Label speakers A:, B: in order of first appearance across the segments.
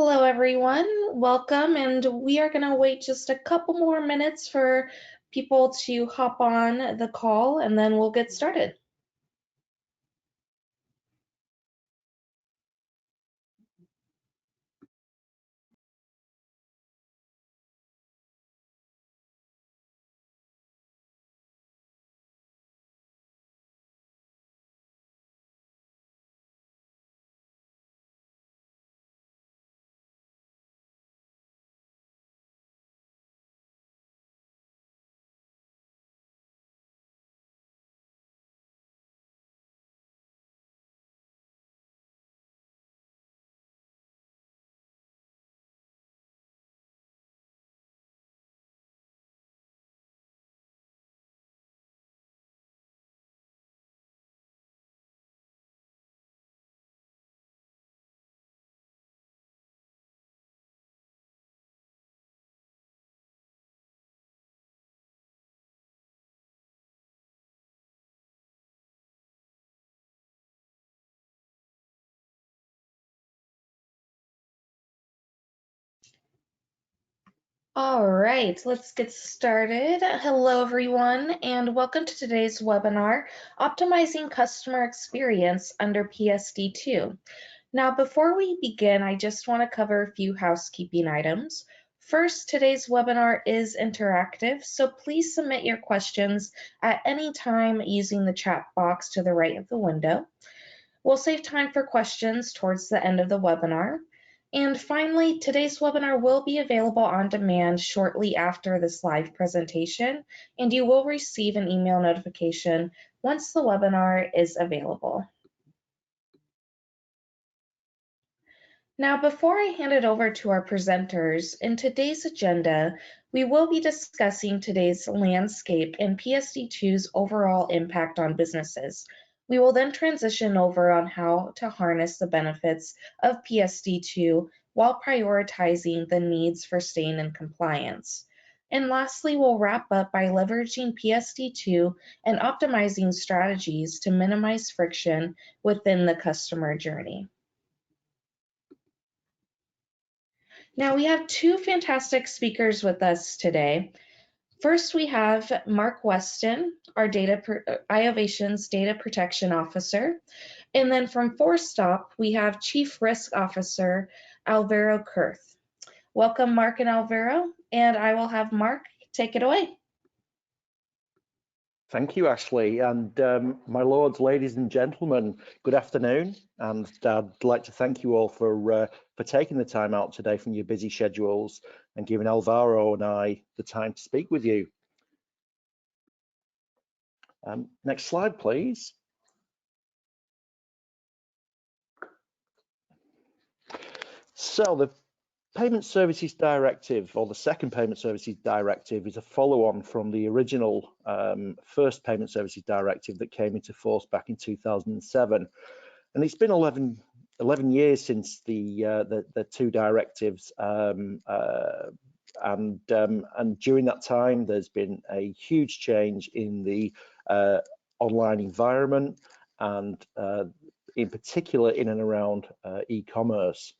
A: Hello, everyone. Welcome. And we are going to wait just a couple more minutes for people to hop on the call, and then we'll get started. All right, let's get started. Hello, everyone, and welcome to today's webinar, Optimizing Customer Experience under PSD2. Now, before we begin, I just want to cover a few housekeeping items. First, today's webinar is interactive, so please submit your questions at any time using the chat box to the right of the window. We'll save time for questions towards the end of the webinar. And finally, today's webinar will be available on demand shortly after this live presentation, and you will receive an email notification once the webinar is available. Now, before I hand it over to our presenters, in today's agenda, we will be discussing today's landscape and PSD2's overall impact on businesses. We will then transition over on how to harness the benefits of PSD2 while prioritizing the needs for staying in compliance. And lastly, we'll wrap up by leveraging PSD2 and optimizing strategies to minimize friction within the customer journey. Now, we have two fantastic speakers with us today. First, we have Mark Weston, our iovation's Data Protection Officer. And then from Forstop, we have Chief Risk Officer Alvaro Kurth. Welcome, Mark and Alvaro, and I will have Mark take it away.
B: Thank you, Ashley, and my lords, ladies and gentlemen, good afternoon, and I'd like to thank you all for taking the time out today from your busy schedules and giving Alvaro and I the time to speak with you. Next slide, please. So the Payment Services Directive, or the second Payment Services Directive, is a follow-on from the original first Payment Services Directive that came into force back in 2007. And it's been 11 years since the two directives, and during that time, there's been a huge change in the online environment, and in particular in and around e-commerce.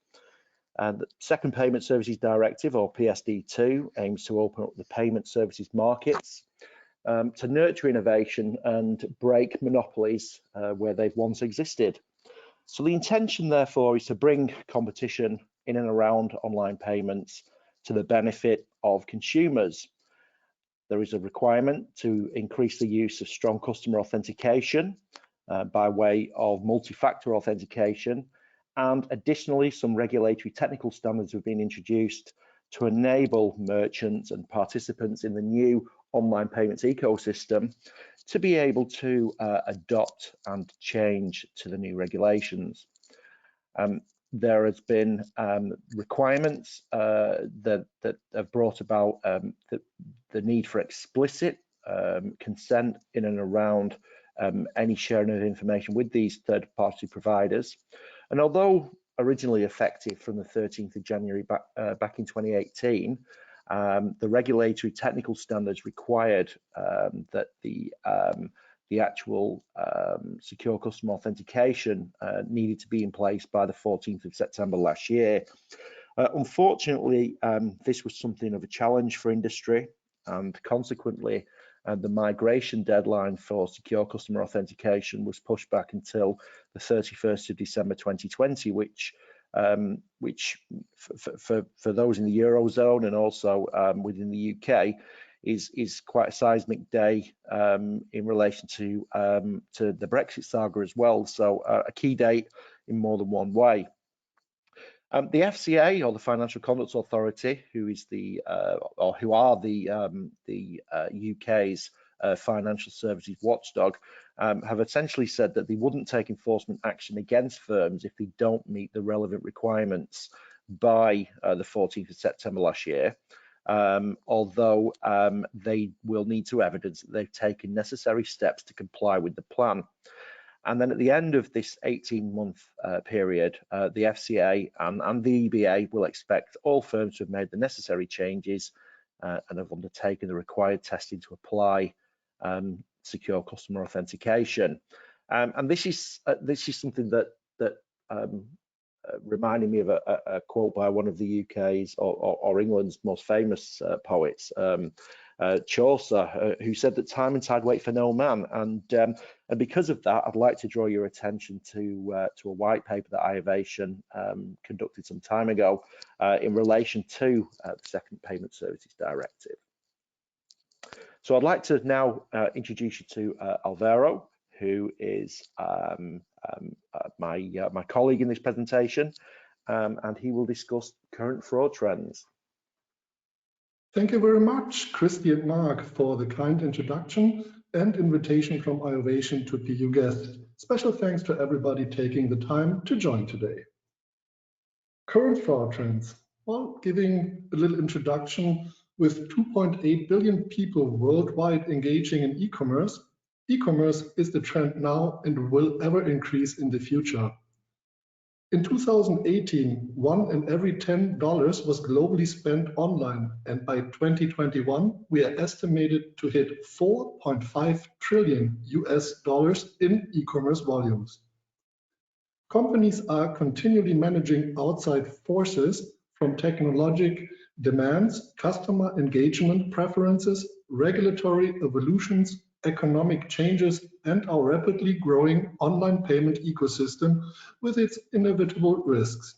B: And the second Payment Services Directive, or PSD2, aims to open up the payment services markets to nurture innovation and break monopolies where they've once existed. So the intention, therefore, is to bring competition in and around online payments to the benefit of consumers. There is a requirement to increase the use of strong customer authentication by way of multi-factor authentication. And additionally, some regulatory technical standards have been introduced to enable merchants and participants in the new online payments ecosystem to be able to adopt and change to the new regulations. There has been requirements that have brought about the need for explicit consent in and around any sharing of information with these third-party providers. And although originally effective from the 13th of January back in 2018, the regulatory technical standards required that the actual secure customer authentication needed to be in place by the 14th of September last year. Unfortunately, this was something of a challenge for industry, and consequently, the migration deadline for secure customer authentication was pushed back until the 31st of December 2020, which for those in the Eurozone and also within the UK is quite a seismic day in relation to the Brexit saga as well. So a key date in more than one way. The FCA, or the Financial Conduct Authority, who is the or who are the UK's financial services watchdog, have essentially said that they wouldn't take enforcement action against firms if they don't meet the relevant requirements by the 14th of September last year. Although they will need to evidence that they've taken necessary steps to comply with the plan. And then at the end of this 18-month period, the FCA and the EBA will expect all firms to have made the necessary changes and have undertaken the required testing to apply secure customer authentication. And this is something that reminded me of a quote by one of the UK's or England's most famous poets, Chaucer, who said that time and tide wait for no man. And because of that, I'd like to draw your attention to a white paper that iovation conducted some time ago in relation to the second Payment Services Directive. So I'd like to now introduce you to Alvaro, who is my colleague in this presentation, and he will discuss current fraud trends.
C: Thank you very much, Christy and Mark, for the kind introduction and invitation from iovation to be your guest. Special thanks to everybody taking the time to join today. Current fraud trends. Well, giving a little introduction, with 2.8 billion people worldwide engaging in e-commerce, e-commerce is the trend now and will ever increase in the future. In 2018, 1 in every $10 was globally spent online, and by 2021, we are estimated to hit $4.5 trillion in e-commerce volumes. Companies are continually managing outside forces from technological demands, customer engagement preferences, regulatory evolutions, economic changes, and our rapidly growing online payment ecosystem with its inevitable risks.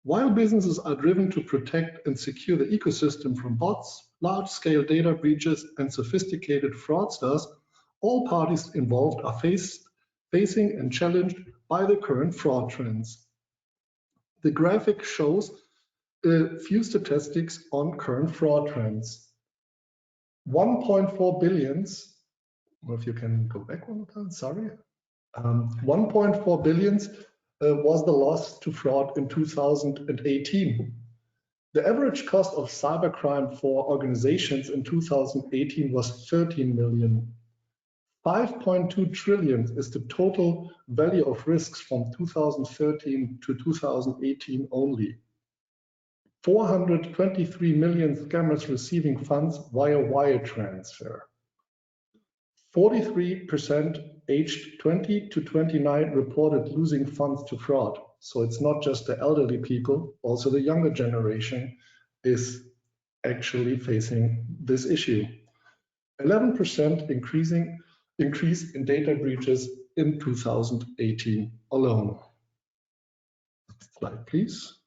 C: While businesses are driven to protect and secure the ecosystem from bots, large-scale data breaches, and sophisticated fraudsters, all parties involved are facing and challenged by the current fraud trends. The graphic shows a few statistics on current fraud trends. 1.4 billion, or if you can go back one more time, sorry. 1.4 billion was the loss to fraud in 2018. The average cost of cybercrime for organizations in 2018 was 13 million. 5.2 trillion is the total value of risks from 2013 to 2018 only. 423 million scammers receiving funds via wire transfer. 43% aged 20 to 29 reported losing funds to fraud. So it's not just the elderly people, also the younger generation is actually facing this issue. 11% increase in data breaches in 2018 alone. Next slide, please.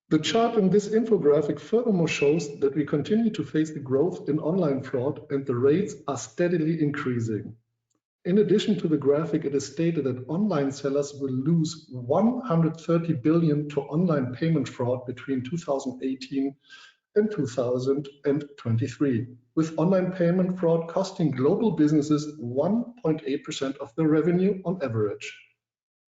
C: The chart in this infographic furthermore shows that we continue to face the growth in online fraud and the rates are steadily increasing. In addition to the graphic, it is stated that online sellers will lose 130 billion to online payment fraud between 2018 and 2023, with online payment fraud costing global businesses 1.8% of their revenue on average.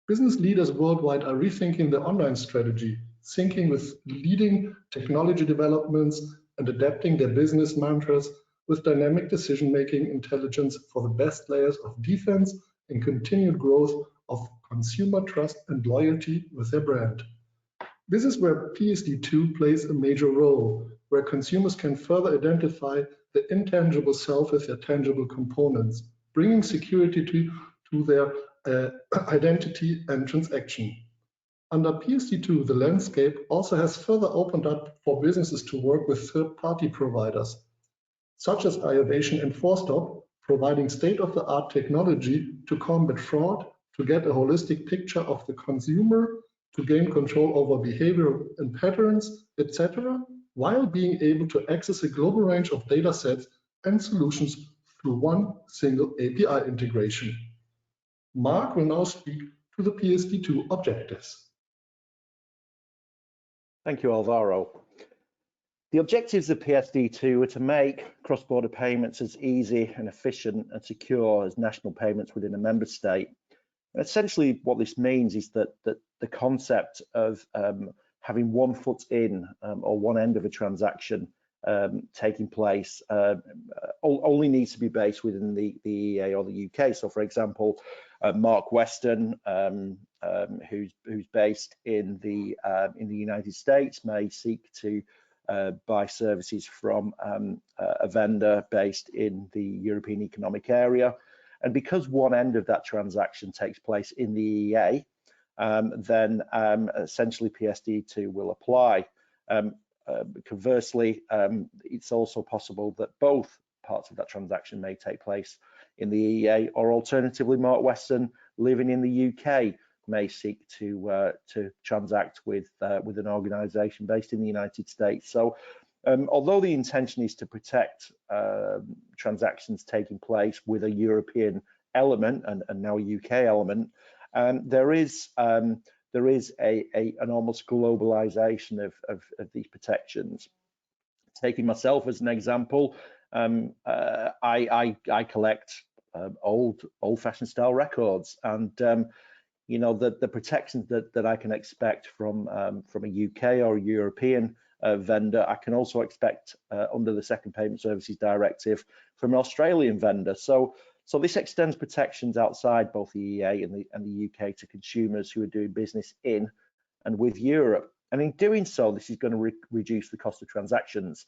C: Business leaders worldwide are rethinking their online strategy, syncing with leading technology developments and adapting their business mantras with dynamic decision-making intelligence for the best layers of defense and continued growth of consumer trust and loyalty with their brand. This is where PSD2 plays a major role, where consumers can further identify the intangible self with their tangible components, bringing security to their identity and transaction. Under PSD2, the landscape also has further opened up for businesses to work with third-party providers, such as iovation and Forstop, providing state-of-the-art technology to combat fraud, to get a holistic picture of the consumer, to gain control over behavior and patterns, etc., while being able to access a global range of data sets and solutions through one single API integration. Mark will now speak to the PSD2 objectives.
B: Thank you, Alvaro. The objectives of PSD2 are to make cross-border payments as easy and efficient and secure as national payments within a member state. And essentially, what this means is that the concept of having one foot in or one end of a transaction taking place only needs to be based within the EEA or the UK. So, for example, Mark Weston, who's based in the United States, may seek to buy services from a vendor based in the European Economic Area. And because one end of that transaction takes place in the EEA, then essentially PSD2 will apply. Conversely, it's also possible that both parts of that transaction may take place in the EEA, or alternatively, Mark Weston, living in the UK, may seek to transact with an organisation based in the United States. So, although the intention is to protect transactions taking place with a European element and now a UK element, there is an almost globalization of these protections. Taking myself as an example, I collect old-fashioned style records, and you know, the protections that I can expect from a UK or a European vendor, I can also expect under the second Payment Services Directive from an Australian vendor. So this extends protections outside both the EEA and the UK to consumers who are doing business in and with Europe. And in doing so, this is going to reduce the cost of transactions.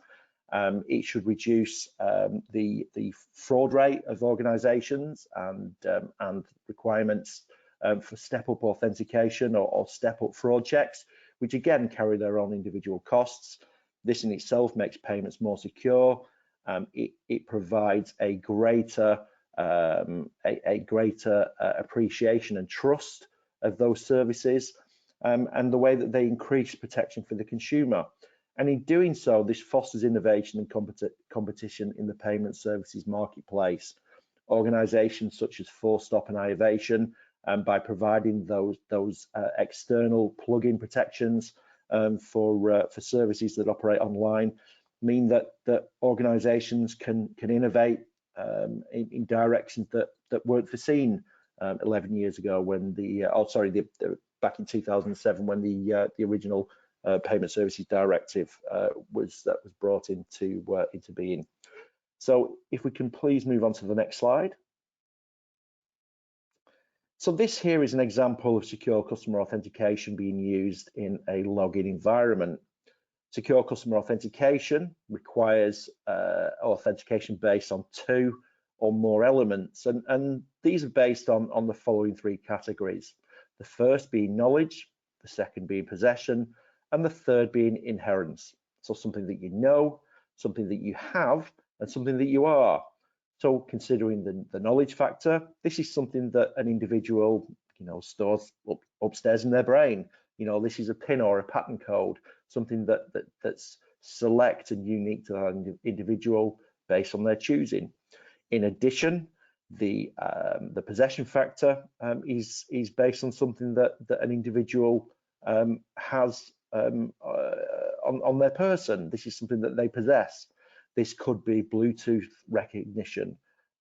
B: It should reduce the fraud rate of organisations and requirements for step-up authentication or step-up fraud checks, which again carry their own individual costs. This in itself makes payments more secure. It provides a greater appreciation and trust of those services, and the way that they increase protection for the consumer. And in doing so, this fosters innovation and competition in the payment services marketplace. Organisations such as Forstop and iovation, by providing those external plug-in protections for services that operate online, mean that organisations can innovate in directions that weren't foreseen 11 years ago, when back in 2007, when the original Payment Services Directive was brought into being. So if we can please move on to the next slide. So this here is an example of secure customer authentication being used in a login environment. Secure customer authentication requires authentication based on 2 or more elements, and these are based on the following 3 categories. The first being knowledge, the second being possession, and the third being inherence. So something that you know, something that you have, and something that you are. So considering the knowledge factor, this is something that an individual, you know, stores upstairs in their brain. You know, this is a PIN or a pattern code, something that's select and unique to that individual based on their choosing. In addition, the possession factor is based on something that an individual has on their person. This is something that they possess. This could be Bluetooth recognition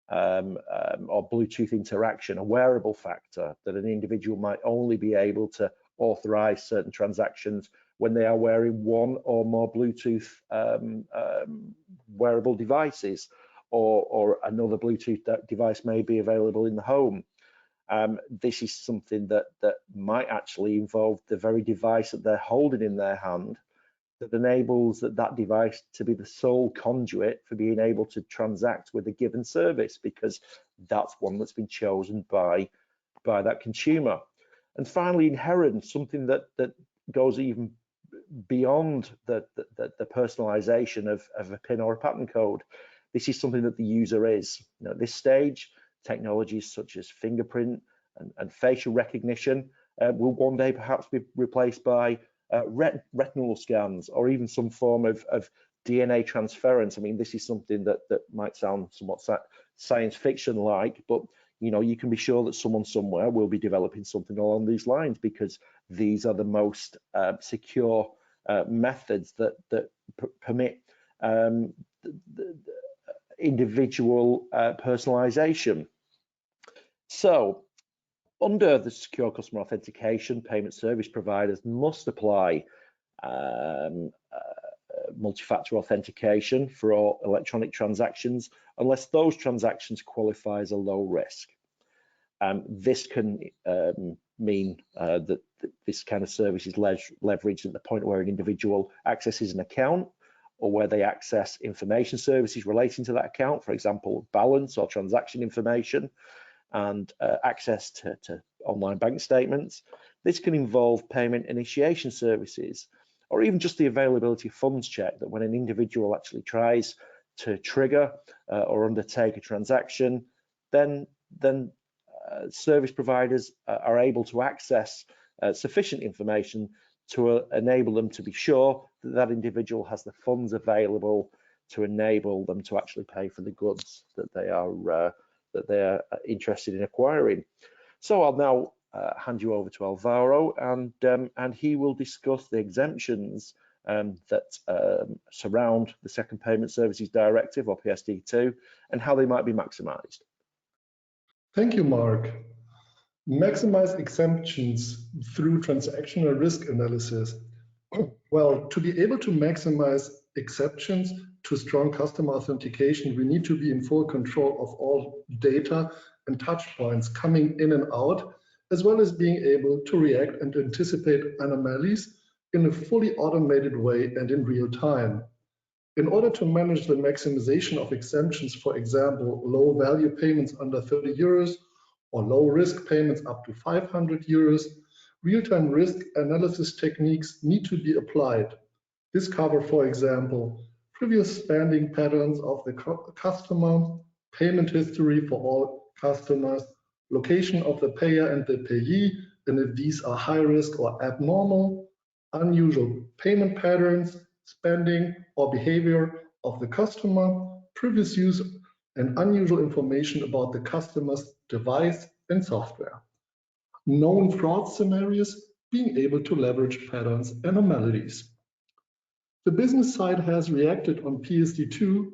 B: or Bluetooth interaction, a wearable factor that an individual might only be able to authorize certain transactions when they are wearing one or more Bluetooth wearable devices, or another Bluetooth device may be available in the home. This is something that might actually involve the very device that they're holding in their hand, that enables that device to be the sole conduit for being able to transact with a given service, because that's one that's been chosen by by that consumer. And finally, inherent, something that goes even beyond the personalization of a PIN or a pattern code. This is something that the user is. You know, at this stage, technologies such as fingerprint and facial recognition will one day perhaps be replaced by retinal scans, or even some form of DNA transference. I mean, this is something that might sound somewhat science fiction like, but you know, you can be sure that someone somewhere will be developing something along these lines, because these are the most secure methods that permit the individual personalization. So under the secure customer authentication, payment service providers must apply multi-factor authentication for all electronic transactions, unless those transactions qualify as a low risk. This can mean that this kind of service is leveraged at the point where an individual accesses an account, or where they access information services relating to that account, for example, balance or transaction information, and access to online bank statements. This can involve payment initiation services, or even just the availability of funds check, that when an individual actually tries to trigger or undertake a transaction, then service providers are able to access sufficient information to enable them to be sure that that individual has the funds available to enable them to actually pay for the goods that they are interested in acquiring. So I'll now hand you over to Alvaro, and he will discuss the exemptions that surround the Second Payment Services Directive, or PSD2, and how they might be maximised.
C: Thank you, Mark. Maximize exemptions through transactional risk analysis. Well, to be able to maximize exceptions to strong customer authentication, we need to be in full control of all data and touch points coming in and out, as well as being able to react and anticipate anomalies in a fully automated way and in real time. In order to manage the maximization of exemptions, for example, low value payments under 30 euros or low risk payments up to 500 euros, real-time risk analysis techniques need to be applied. This covers, for example, previous spending patterns of the customer, payment history for all customers, location of the payer and the payee, and if these are high risk or abnormal, unusual payment patterns, spending or behavior of the customer, previous use and unusual information about the customer's device and software. Known fraud scenarios, being able to leverage patterns and anomalies. The business side has reacted on PSD2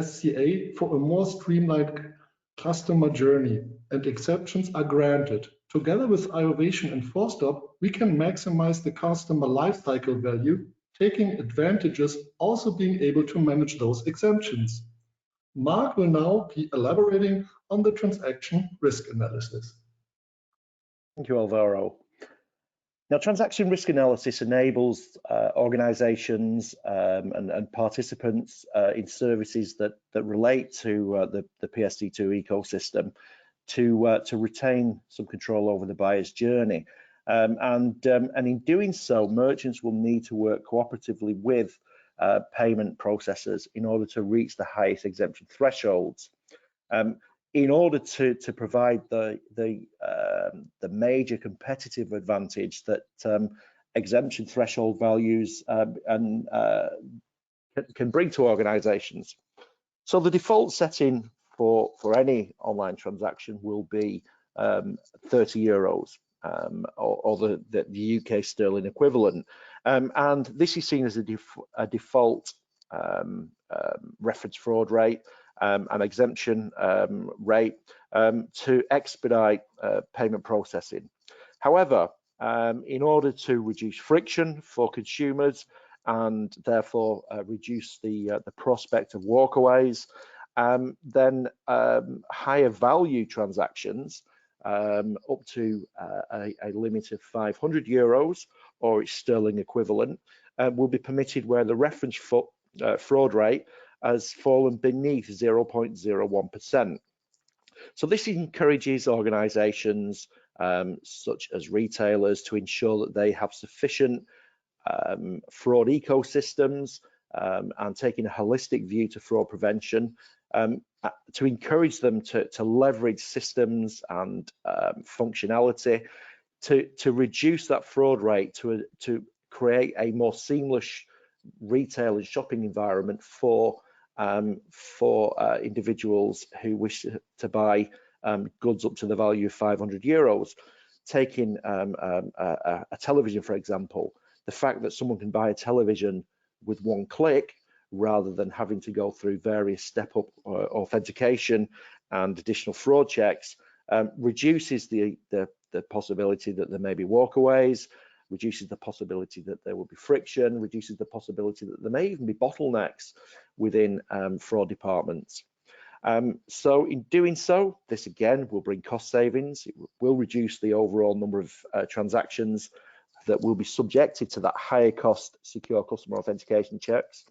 C: SCA for a more streamlined customer journey, and exceptions are granted. Together with iovation and forstop, we can maximize the customer lifecycle value, taking advantages, also being able to manage those exemptions. Mark will now be elaborating on the transaction risk analysis.
B: Thank you, Alvaro. Now, transaction risk analysis enables organizations and participants in services that relate to the PSD2 ecosystem to retain some control over the buyer's journey. And in doing so, merchants will need to work cooperatively with payment processors in order to reach the highest exemption thresholds. In order to provide the major competitive advantage that exemption threshold values can bring to organizations. So the default setting for any online transaction will be 30 euros or the UK sterling equivalent. And this is seen as a default reference fraud rate, an exemption rate to expedite payment processing. However, in order to reduce friction for consumers and therefore reduce the prospect of walkaways, then higher value transactions up to a limit of 500 euros or its sterling equivalent will be permitted where the reference fraud rate has fallen beneath 0.01%. So this encourages organizations such as retailers, to ensure that they have sufficient fraud ecosystems and taking a holistic view to fraud prevention, to encourage them to leverage systems and functionality to reduce that fraud rate, to create a more seamless retail and shopping environment for individuals who wish to buy goods up to the value of €500. Taking a television, for example, the fact that someone can buy a television with one click rather than having to go through various step-up authentication and additional fraud checks reduces the possibility that there may be walkaways, reduces the possibility that there will be friction, reduces the possibility that there may even be bottlenecks within fraud departments. So in doing so, this again will bring cost savings. It will reduce the overall number of transactions that will be subjected to that higher cost secure customer authentication checks.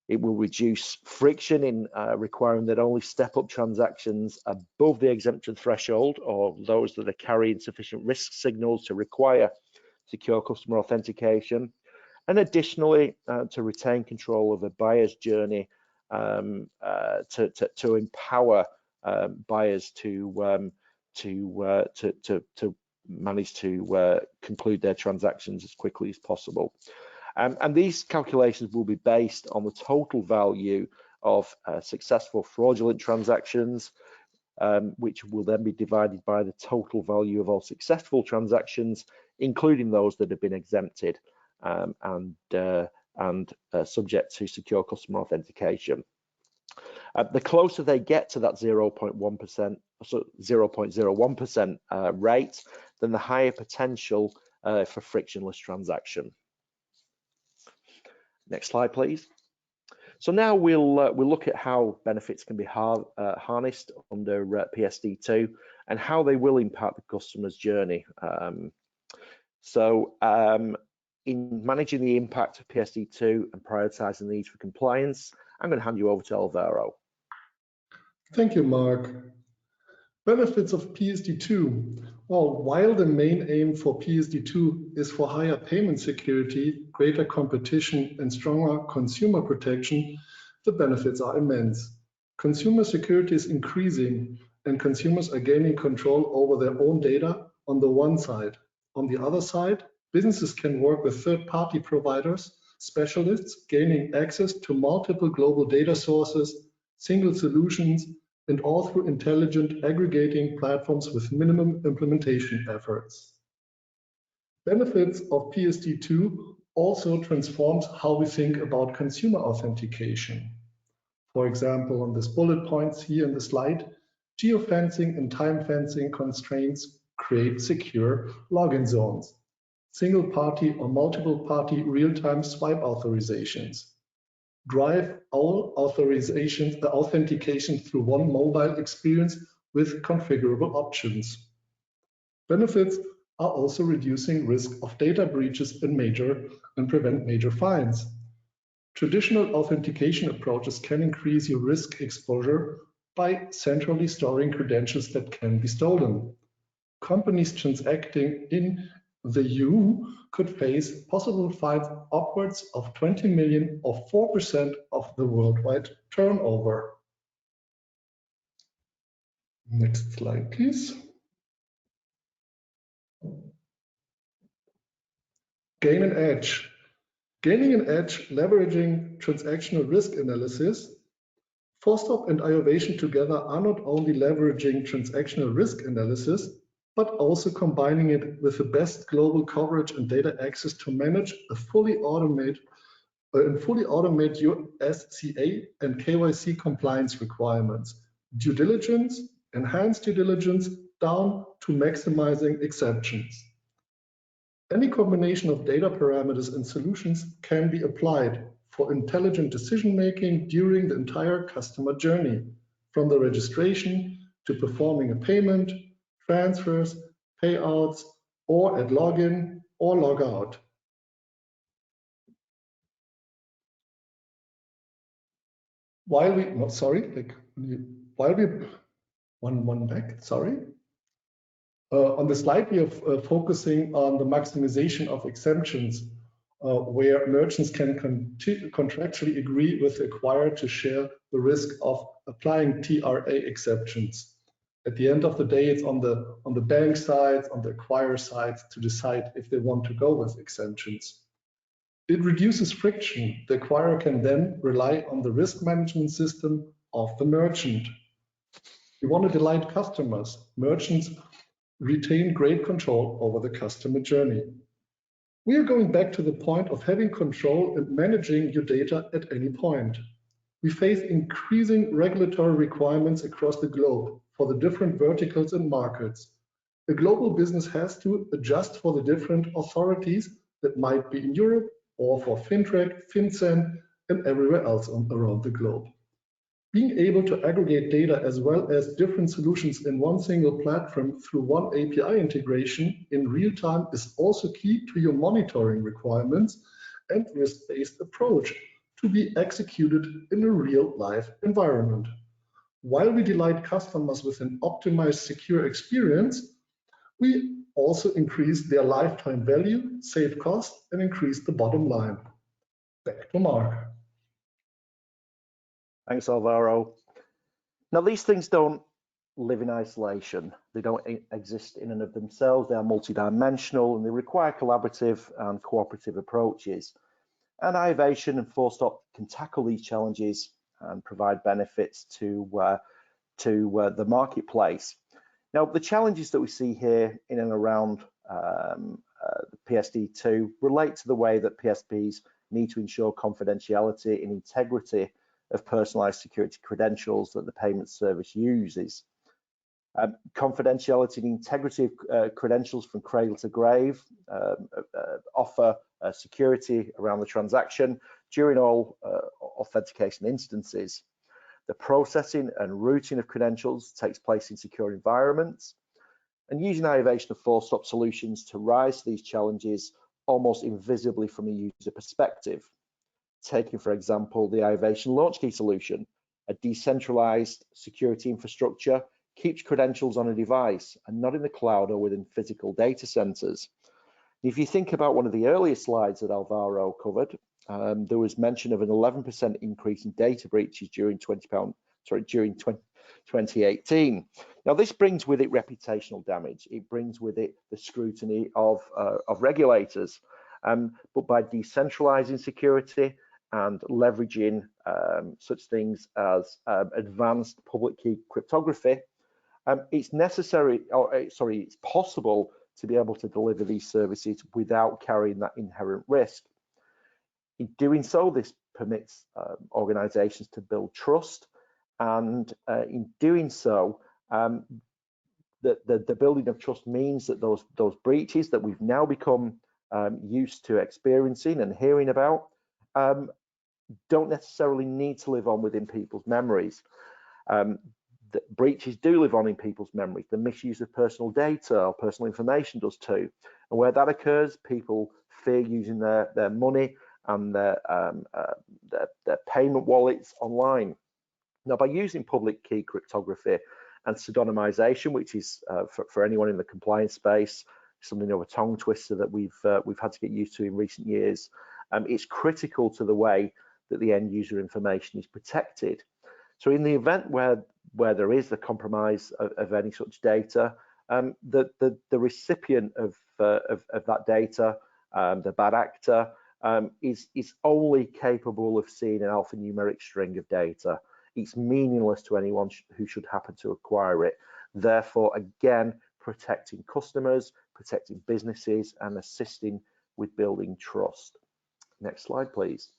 B: It will reduce friction in requiring that only step-up transactions above the exemption threshold, or those that are carrying sufficient risk signals to require secure customer authentication, and additionally to retain control of a buyer's journey, to empower buyers to manage to conclude their transactions as quickly as possible. And these calculations will be based on the total value of successful fraudulent transactions, which will then be divided by the total value of all successful transactions, including those that have been exempted and subject to secure customer authentication. The closer they get to that 0.1%, so 0.01% rate, then the higher potential for frictionless transaction. Next slide, please. So now we'll look at how benefits can be harnessed under PSD2 and how they will impact the customer's journey. In managing the impact of PSD2 and prioritising the needs for compliance, I'm going to hand you over to Alvaro.
C: Thank you, Mark. Benefits of PSD2. Well, while the main aim for PSD2 is for higher payment security, greater competition, and stronger consumer protection, the benefits are immense. Consumer security is increasing, and consumers are gaining control over their own data on the one side. On the other side, businesses can work with third-party providers, specialists, gaining access to multiple global data sources, single solutions, and all through intelligent aggregating platforms with minimum implementation efforts. Benefits of PSD2 also transforms how we think about consumer authentication. For example, on this bullet points here in the slide, geofencing and time fencing constraints create secure login zones, single party or multiple party real-time swipe authorizations, drive all authentication through one mobile experience with configurable options. Benefits are also reducing risk of data breaches and prevent major fines. Traditional authentication approaches can increase your risk exposure by centrally storing credentials that can be stolen. Companies transacting in the EU could face possible fines upwards of 20 million or 4% of the worldwide turnover. Next slide, please. Gain an edge. Gaining an edge leveraging transactional risk analysis. Forstop and iovation together are not only leveraging transactional risk analysis, but also combining it with the best global coverage and data access to manage a fully automate your SCA and KYC compliance requirements, due diligence, enhanced due diligence, down to maximizing exceptions. Any combination of data parameters and solutions can be applied for intelligent decision-making during the entire customer journey, from the registration to performing a payment, transfers, payouts, or at login or logout. One back, sorry. On the slide, we are focusing on the maximization of exemptions, where merchants can contractually agree with the acquirer to share the risk of applying TRA exceptions. At the end of the day, it's on the bank side, on the acquirer side, to decide if they want to go with exemptions. It reduces friction. The acquirer can then rely on the risk management system of the merchant. We want to delight customers. Merchants retain great control over the customer journey. We are going back to the point of having control and managing your data at any point. We face increasing regulatory requirements across the globe for the different verticals and markets. A global business has to adjust for the different authorities that might be in Europe or for FinTrack, FinCEN, and everywhere else around the globe. Being able to aggregate data as well as different solutions in one single platform through one API integration in real time is also key to your monitoring requirements and risk-based approach to be executed in a real life environment. While we delight customers with an optimized, secure experience, we also increase their lifetime value, save costs, and increase the bottom line. Back to Mark.
B: Thanks, Alvaro. Now, these things don't live in isolation. They don't exist in and of themselves. They are multidimensional and they require collaborative and cooperative approaches. And iovation and Full Stop can tackle these challenges and provide benefits to the marketplace. Now, the challenges that we see here in and around the PSD2 relate to the way that PSPs need to ensure confidentiality and integrity of personalized security credentials that the payment service uses. Confidentiality and integrity of credentials from cradle to grave offer security around the transaction during all authentication instances. The processing and routing of credentials takes place in secure environments, and using iovation of Full Stop solutions to rise to these challenges almost invisibly from a user perspective. Taking, for example, the iovation launch key solution, a decentralized security infrastructure keeps credentials on a device and not in the cloud or within physical data centers. If you think about one of the earlier slides that Alvaro covered, there was mention of an 11% increase in data breaches during 2018. Now, this brings with it reputational damage. It brings with it the scrutiny of regulators. But by decentralizing security and leveraging such things as advanced public key cryptography, it's possible to be able to deliver these services without carrying that inherent risk. In doing so, this permits organizations to build trust, and in doing so, the building of trust means that those breaches that we've now become used to experiencing and hearing about don't necessarily need to live on within people's memories. The breaches do live on in people's memories. The misuse of personal data or personal information does too. And where that occurs, people fear using their money and their payment wallets online. Now, by using public key cryptography and pseudonymization, which is for anyone in the compliance space, something of a tongue twister that we've had to get used to in recent years, it's critical to the way that the end user information is protected. So in the event where there is the compromise of any such data, the recipient of that data, the bad actor, is only capable of seeing an alphanumeric string of data. It's meaningless to anyone who should happen to acquire it. Therefore, again, protecting customers, protecting businesses, and assisting with building trust. Next slide, please.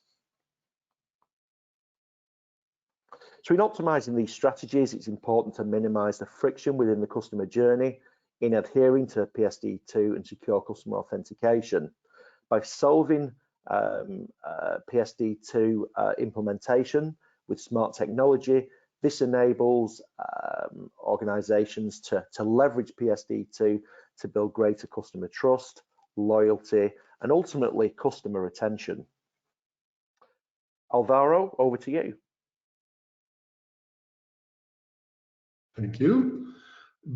B: So in optimizing these strategies, it's important to minimize the friction within the customer journey in adhering to PSD2 and secure customer authentication. By solving PSD2 implementation with smart technology, this enables organizations to leverage PSD2 to build greater customer trust, loyalty, and ultimately customer retention. Alvaro, over to you.
C: Thank you.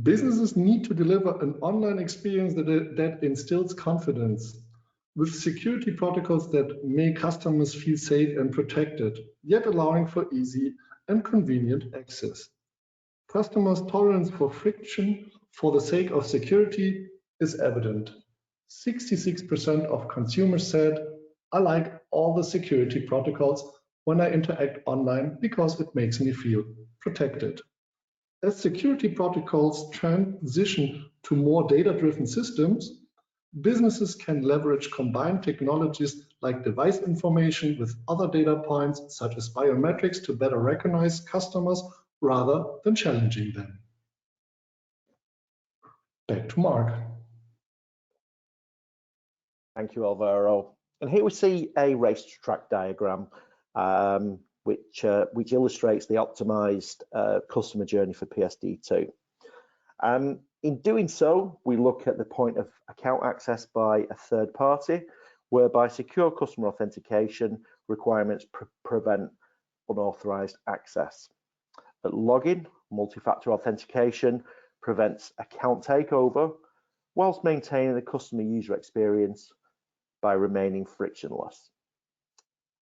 C: Businesses need to deliver an online experience that instills confidence, with security protocols that make customers feel safe and protected, yet allowing for easy and convenient access. Customers' tolerance for friction for the sake of security is evident. 66% of consumers said, "I like all the security protocols when I interact online because it makes me feel protected." As security protocols transition to more data-driven systems, businesses can leverage combined technologies like device information with other data points, such as biometrics, to better recognize customers rather than challenging them. Back to Mark.
B: Thank you, Alvaro. And here we see a racetrack diagram, which illustrates the optimized customer journey for PSD2. In doing so, we look at the point of account access by a third party, whereby secure customer authentication requirements prevent unauthorized access. At login, multi-factor authentication prevents account takeover, whilst maintaining the customer user experience by remaining frictionless.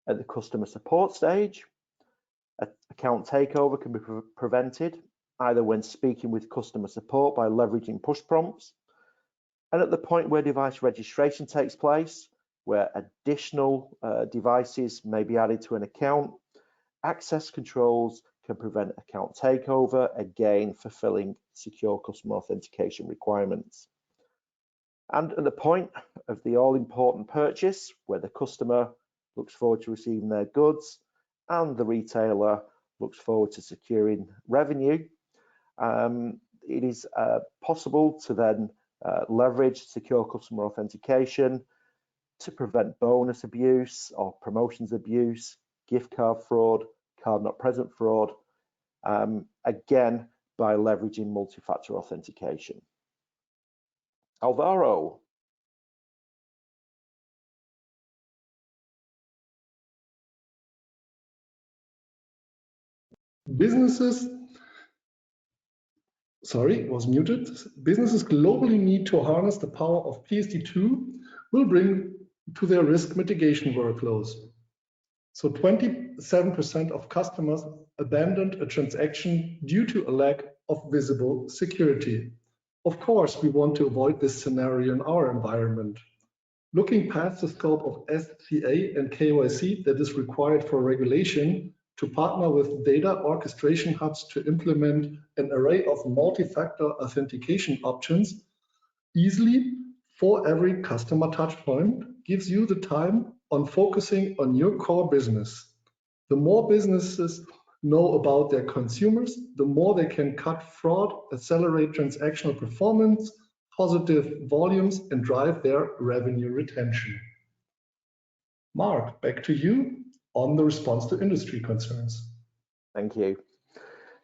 B: At the customer support stage, account takeover can be prevented either when speaking with customer support by leveraging push prompts, and at the point where device registration takes place, where additional devices may be added to an account, access controls can prevent account takeover, again fulfilling secure customer authentication requirements. And at the point of the all-important purchase, where the customer looks forward to receiving their goods and the retailer looks forward to securing revenue, it is possible to then leverage secure customer authentication to prevent bonus abuse or promotions abuse, gift card fraud, card not present fraud, again by leveraging multi-factor authentication. Alvaro.
C: Businesses globally need to harness the power of PSD2 will bring to their risk mitigation workflows. So 27% of customers abandoned a transaction due to a lack of visible security. Of course, we want to avoid this scenario in our environment. Looking past the scope of SCA and KYC that is required for regulation, to partner with data orchestration hubs to implement an array of multi-factor authentication options easily for every customer touchpoint gives you the time on focusing on your core business. The more businesses know about their consumers, the more they can cut fraud, accelerate transactional performance, positive volumes, and drive their revenue retention. Mark, back to you on the response to industry concerns.
B: Thank you.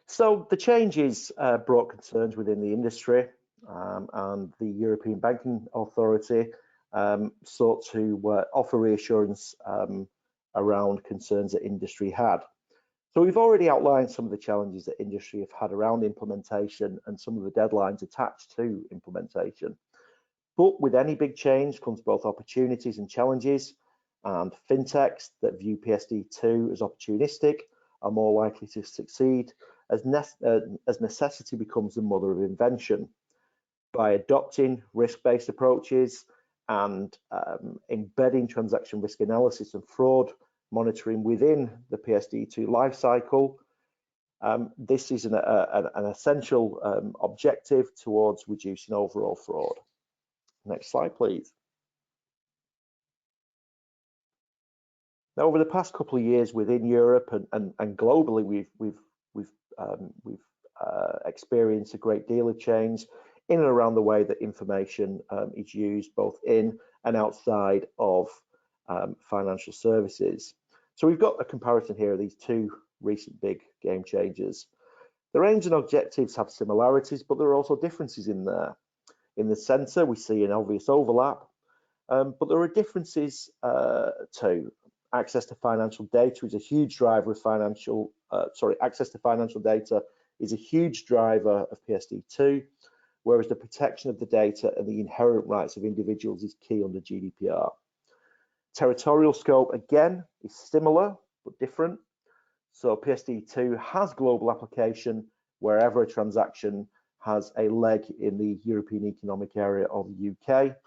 B: So the changes brought concerns within the industry, and the European Banking Authority sought to offer reassurance around concerns that industry had. So we've already outlined some of the challenges that industry have had around implementation and some of the deadlines attached to implementation. But with any big change comes both opportunities and challenges, and fintechs that view PSD2 as opportunistic are more likely to succeed as necessity becomes the mother of invention. By adopting risk-based approaches and embedding transaction risk analysis and fraud monitoring within the PSD2 lifecycle, this is an essential objective towards reducing overall fraud. Next slide, please. Now, over the past couple of years within Europe and globally, we've experienced a great deal of change in and around the way that information is used both in and outside of financial services. So we've got a comparison here of these two recent big game changers. The aims and objectives have similarities, but there are also differences in there. In the center, we see an obvious overlap, but there are differences too. Access to financial data is a huge driver of access to financial data is a huge driver of PSD2, whereas the protection of the data and the inherent rights of individuals is key under GDPR. Territorial scope, again, is similar but different. So PSD2 has global application wherever a transaction has a leg in the European Economic Area or the UK,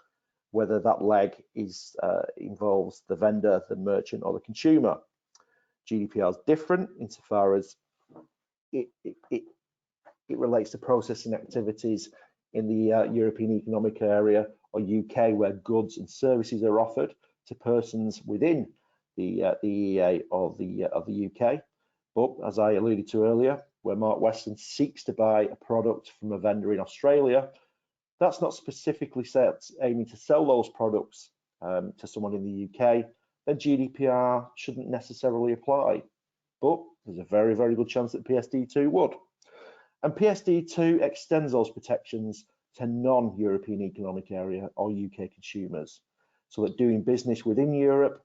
B: whether that leg involves the vendor, the merchant, or the consumer. GDPR is different insofar as it relates to processing activities in the European Economic Area or UK, where goods and services are offered to persons within the EEA or the UK. But as I alluded to earlier, where Mark Weston seeks to buy a product from a vendor in Australia, that's not specifically aiming to sell those products to someone in the UK, then GDPR shouldn't necessarily apply. But there's a very, very good chance that PSD2 would. And PSD2 extends those protections to non-European Economic Area or UK consumers, so that doing business within Europe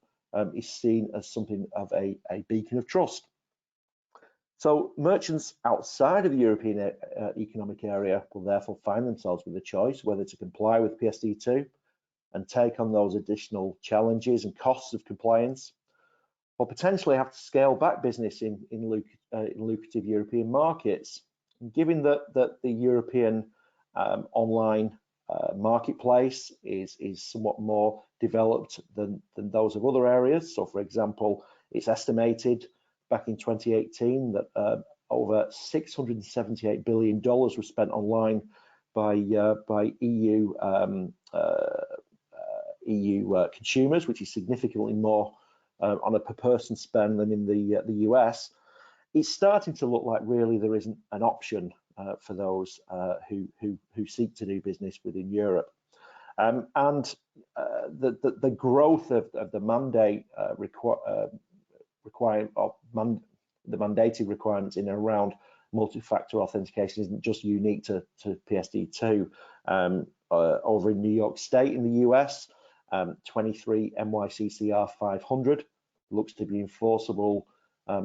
B: is seen as something of a beacon of trust. So merchants outside of the European Economic Area will therefore find themselves with a choice whether to comply with PSD2 and take on those additional challenges and costs of compliance, or potentially have to scale back business in lucrative European markets. And given that the European online marketplace is somewhat more developed than those of other areas. So for example, it's estimated back in 2018 that over $678 billion was spent online by EU consumers, which is significantly more on a per person spend than in the US. It's starting to look like really there isn't an option for those who seek to do business within Europe. The growth of the mandate the mandated requirements in and around multi-factor authentication isn't just unique to PSD2. Over in New York State in the US, 23 NYCCR 500 looks to be enforceable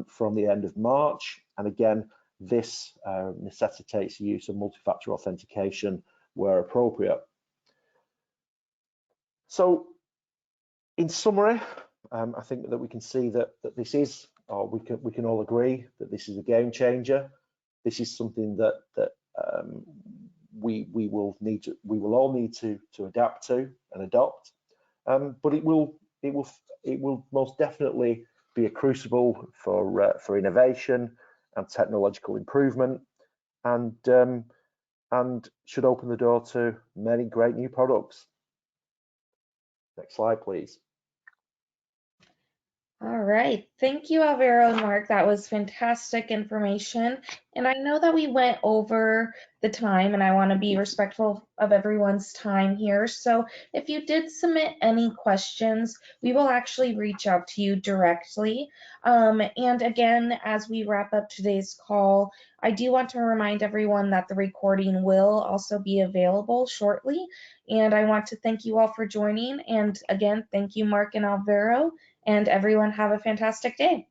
B: from the end of March. And again, this necessitates the use of multi-factor authentication where appropriate. So in summary, I think that we can see that this is, or we can all agree that this is a game changer. This is something that we will all need to adapt to and adopt. But it will most definitely be a crucible for innovation and technological improvement, and should open the door to many great new products. Next slide, please.
A: All right, thank you, Alvaro and Mark. That was fantastic information. And I know that we went over the time, and I want to be respectful of everyone's time here. So if you did submit any questions, we will actually reach out to you directly. And again, as we wrap up today's call, I do want to remind everyone that the recording will also be available shortly. And I want to thank you all for joining. And again, thank you, Mark and Alvaro. And everyone have a fantastic day.